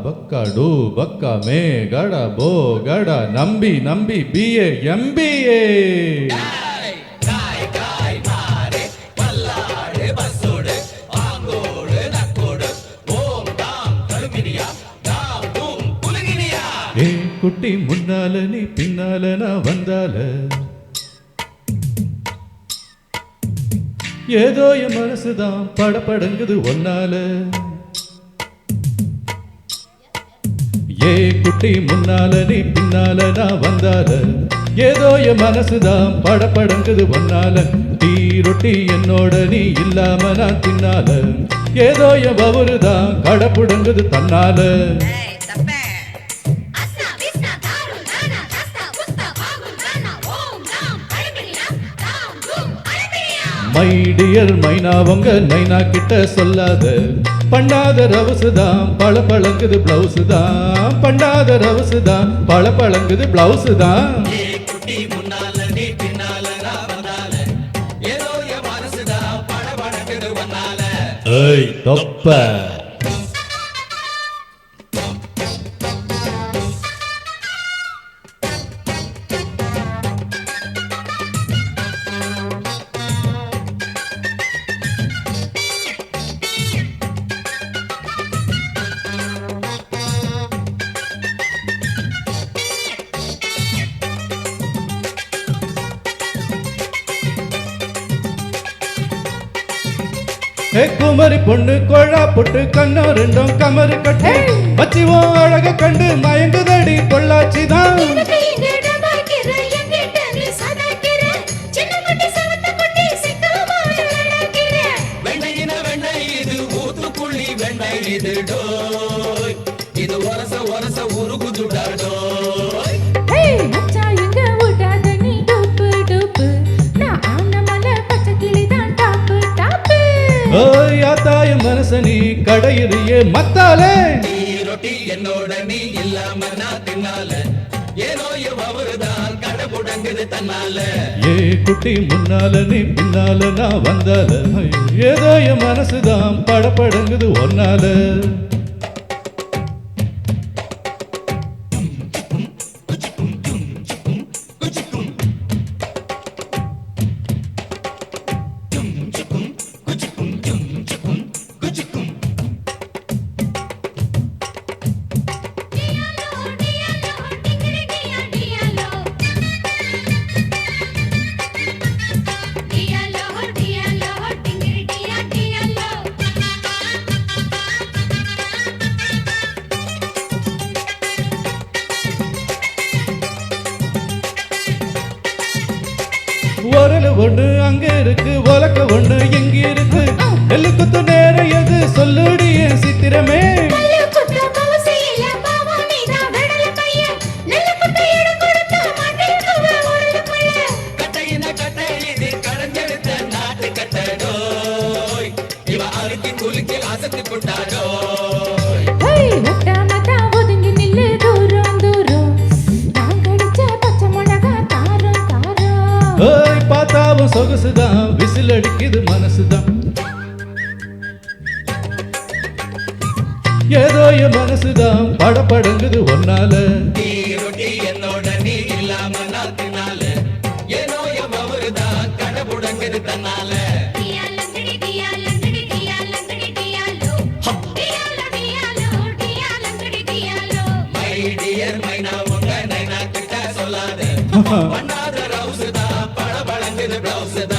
ಬಕ್ಕಡು ಬಕ್ಕ ಮೇ ಗಡ ಬೋ ಗಡ ನಂಬಿ ನಂಬಿ BA MBA ஏ குட்டி முன்னால நீ பின்னால நான் வந்தால ஏதோ என் மனசுதான் படபடங்குது ஒன்னால ஏ குட்டி முன்னால நீ பின்னால நான் வந்தால ஏதோ என் மனசுதான் படபடங்குது ஒன்னால டீ ரொட்டி என்னோட நீ இல்லாம நான் தின்னால ஏதோ என் பவுருதான் கடப்புடங்குது தன்னால மை டியர் மைனா உங்க நைனா கிட்ட சொல்லாத பண்ணாத ரவுசுதான் பழ பழங்குது பிளவுஸ் தான் பண்ணாத ரவுசுதான் பழ பழங்குது பிளவுஸ் தான் ஏய் தொப்ப குமரி பொண்ணு கோழா பொட்டு கண்ணோ ரெண்டும் கமரு கட்டு வச்சிவோ அழக கண்டு மயங்குதடி பொள்ளாச்சிதான் இது ஒரச ஒரச உருகுதுடாடோ யாத்தாய மனசனி கடையிறியே மத்தாலே ரொட்டி என்னோட நீ இல்லாம நான் தின்னால ஏனோ அவருதான் கடப்புடங்குது தன்னால ஏ குட்டி முன்னால நீ பின்னால நான் வந்தால ஏதோ என் மனசுதான் படப்படங்குது ஒன்னால உரல் ஒண்ணு அங்க இருக்கு உலக்க ஒண்ணு எங்க இருக்கு நெல்லு குத்து நேரம் எது சொல்லுடி என் சித்திரமே பார்த்தாவும் சொகுசுதான் விசில் அடிக்குது மனசுதான் ஏதோ என் மனசுதான் படபடங்குது ஒன்னால என்னோட நீ இல்லாம நாத்தினால ஏனோ அவருதான் கடப்புடங்குது தன்னால மை டியர் மைனா உங்க நைனா கிட்ட சொல்லாத பண்ணாத ரவுசுதான் பழ பழங்குது பிளவுஸ்